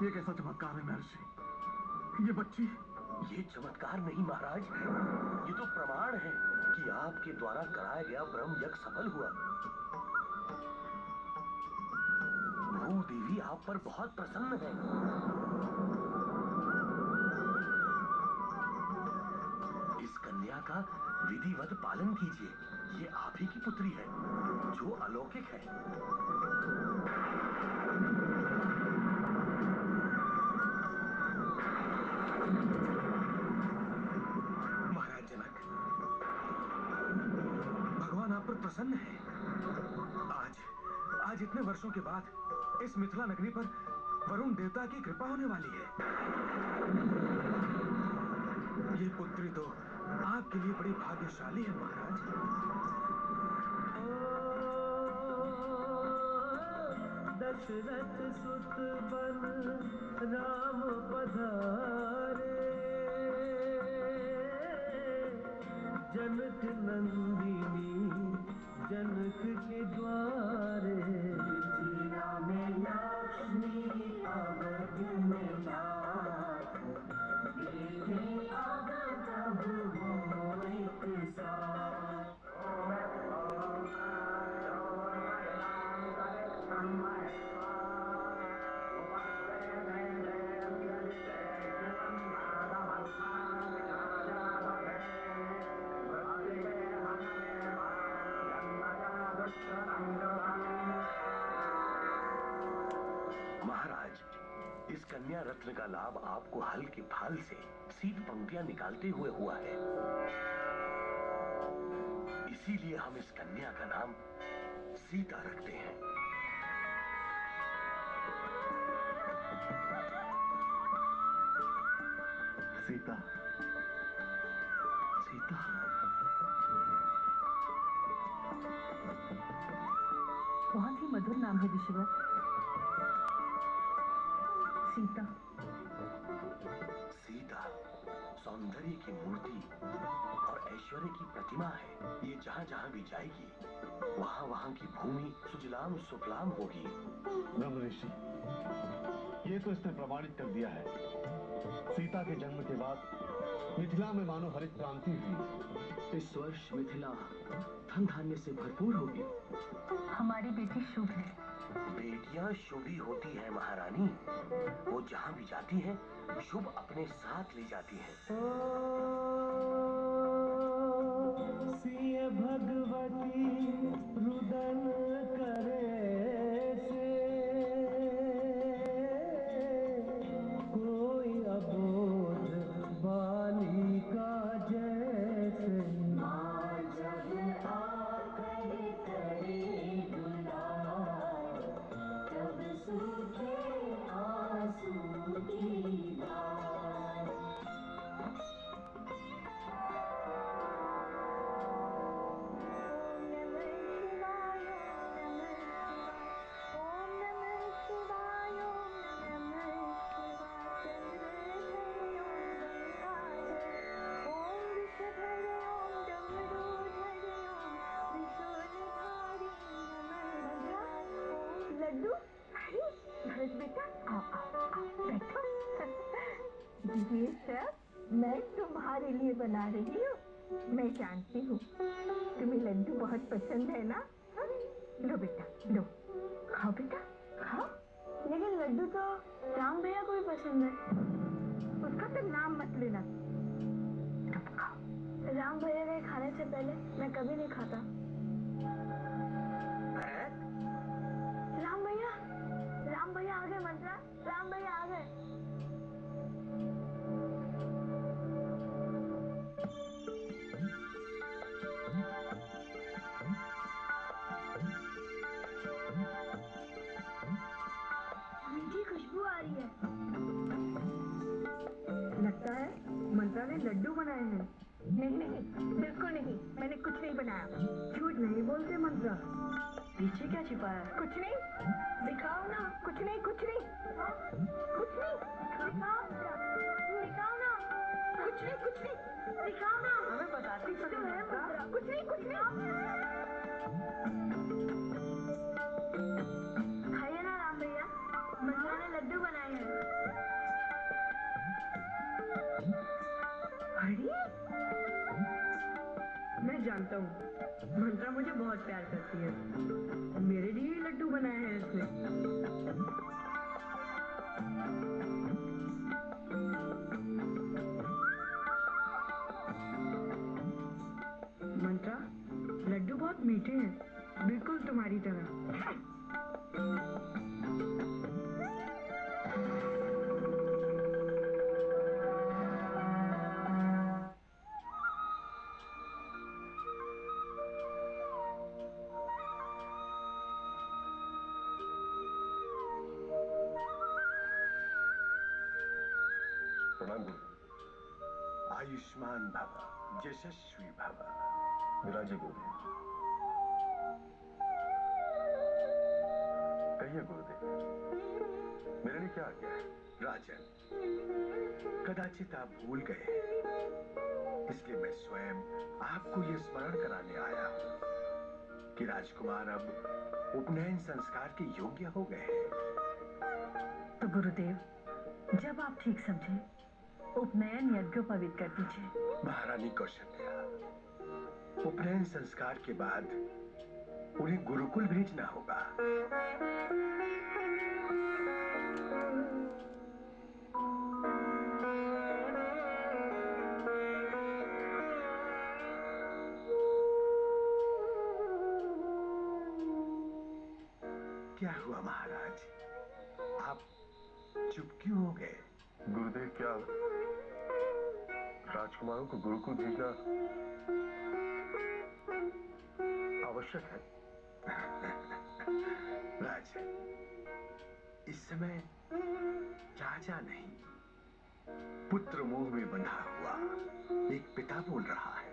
ये कैसा चमत्कार है महर्षि? ये बच्ची? ये चमत्कार नहीं महाराज, ये तो प्रमाण है कि आपके द्वारा कराया गया ब्रह्म यज्ञ सफल हुआ। भू देवी आप पर बहुत प्रसन्न है। इस कन्या का विधिवत पालन कीजिए। ये आप ही की पुत्री है जो अलौकिक है। महाराज जनक, भगवान आप पर प्रसन्न है। आज इतने वर्षों के बाद इस मिथिला नगरी पर वरुण देवता की कृपा होने वाली है। ये पुत्री तो आपके लिए बड़ी भाग्यशाली है महाराज। दशरथ सुत बन राम पधारे, जनक नंदिनी जनक के द्वारे। मिथिला में लक्ष्मी अवध में नाथ, देखे अब तब वो एक साथ। महाराज, इस कन्या रत्न का लाभ आपको हल के फाल से सीध पंक्तियां निकालते हुए हुआ है। इसीलिए हम इस कन्या का नाम सीता रखते हैं। सीता, सीता। बहुत ही मधुर नाम है ऋषिवर। सीता। सीता सौंदर्य की मूर्ति और ऐश्वर्य की प्रतिमा है। ये जहाँ जहाँ भी जाएगी वहाँ वहाँ की भूमि सुजलाम सुफलाम होगी। ब्रह्म ऋषि, ये तो इसने प्रमाणित कर दिया है। सीता के जन्म के बाद मिथिला में मानो हरित क्रांति हुई। इस वर्ष मिथिला धन धान्य से भरपूर होगी। हमारी बेटी शुभ है। बेटियां शुभ ही होती है महारानी। वो जहाँ भी जाती हैं शुभ अपने साथ ले जाती हैं। सिय भगवती रुदन करे से, कोई अबोध बालिका जैसे। माँ जब आकर करे दुलार, तब सूखे आंसू की धार। लड्डू, भरत बेटा आओ आओ आओ बैठो। ये सब मैं तुम्हारे लिए बना रही हूँ। मैं जानती हूँ तुम्हें लड्डू बहुत पसंद है ना। लो बेटा लो, खाओ बेटा खाओ। लेकिन लड्डू तो राम भैया को भी पसंद है। उसका तो नाम मत लेना। तुम खाओ। राम भैया के खाने से पहले मैं कभी नहीं खाता। राम भैया आ गए मंत्रा, राम भैया आ गए। मीठी खुशबू आ रही है। लगता है मंत्रा ने लड्डू बनाए हैं। नहीं नहीं, बिल्कुल नहीं, मैंने कुछ नहीं बनाया। झूठ नहीं बोलते मंत्रा। पीछे क्या छिपाया? कुछ नहीं, दिखाओ ना। कुछ नहीं कुछ नहीं कुछ नहीं, दिखाओ दिखाओ ना। कुछ नहीं दिखाओ ना। हमें बताती तो है मंत्रा। कुछ नहीं खाइए ना राम भैया, मंत्रा ने लड्डू बनाए हैं। जानता हूँ, मंत्रा मुझे बहुत प्यार करती है। मेरे लिए ही लड्डू बनाया है इसने। मंत्रा, लड्डू बहुत मीठे हैं, बिल्कुल तुम्हारी तरह। प्रणाम गुरु। आयुष्मान भव, यशस्वी भव। विराजे गुरुदेव। कहिए गुरुदेव, मेरे लिए क्या आज्ञा है? राजन, कदाचित आप भूल गए हैं, इसलिए मैं स्वयं आपको यह स्मरण कराने आया हूं कि राजकुमार अब उपनयन संस्कार के योग्य हो गए हैं। तो गुरुदेव, जब आप ठीक समझे, उपनयन यज्ञोपवीत कर दीजिए। महारानी कौशल्या, उपनयन संस्कार के बाद उन्हें गुरुकुल भेजना होगा। क्या हुआ महाराज, आप चुप क्यों हो गए? गुरुदेव, क्या राजकुमारों को गुरुकुल भेजना आवश्यक है? राजन, इस समय राजा नहीं, पुत्र मोह में बंधा हुआ एक पिता बोल रहा है।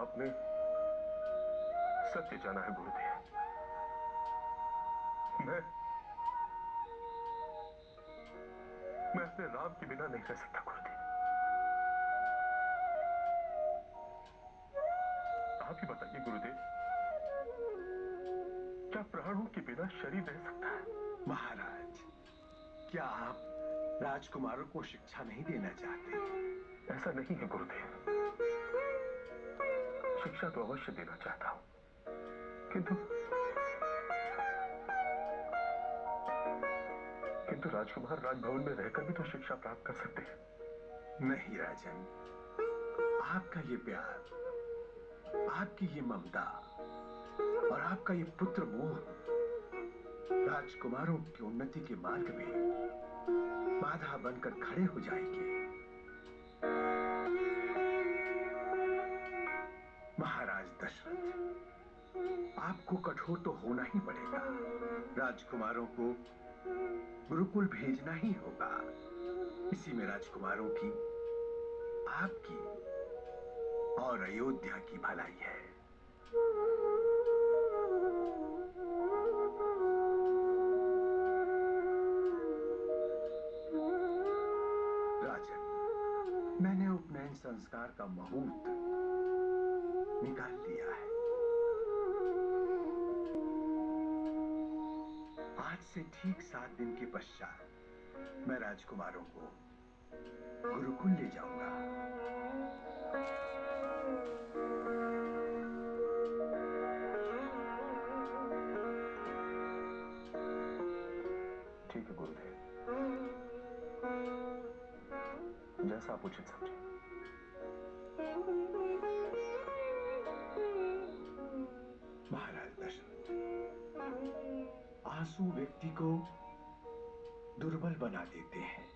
आपने सत्य जाना है गुरुदेव। मैं अपने राम के बिना नहीं रह सकता गुरुदेव। आप ही बताइए गुरुदेव, क्या प्राणों के बिना शरीर रह सकता है? महाराज, क्या आप राजकुमारों को शिक्षा नहीं देना चाहते? ऐसा नहीं है गुरुदेव, शिक्षा तो अवश्य देना चाहता हूं, किंतु राजकुमार राजभवन में रहकर भी तो शिक्षा प्राप्त कर सकते हैं। नहीं राजन, आपका ये प्यार, आपकी ये ममता और आपका ये पुत्र मोह राजकुमारों की उन्नति के मार्ग में बाधा बनकर खड़े हो जाएंगे। महाराज दशरथ, आपको कठोर तो होना ही पड़ेगा। राजकुमारों को गुरुकुल भेजना ही होगा। इसी में राजकुमारों की, आपकी और अयोध्या की भलाई है। राजन, मैंने उपनयन संस्कार का मुहूर्त निकाल लिया है। आज से ठीक 7 दिन के पश्चात मैं राजकुमारों को गुरुकुल ले जाऊंगा। ठीक है गुरुदेव, जैसा आप उचित समझे। महाराज दशरथ, आंसू व्यक्ति को दुर्बल बना देते हैं।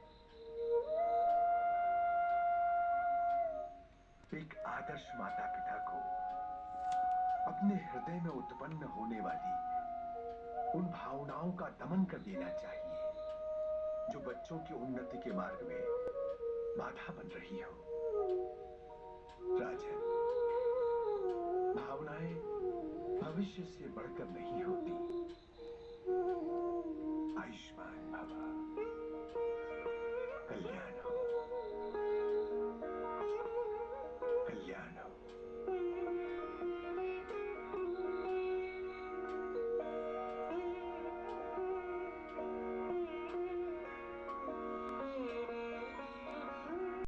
एक आदर्श माता पिता को अपने हृदय में उत्पन्न होने वाली उन भावनाओं का दमन कर देना चाहिए जो बच्चों की उन्नति के मार्ग में बाधा बन रही हो। राजन, भावनाएं भविष्य से बढ़कर नहीं होती। आयुष्मान भव।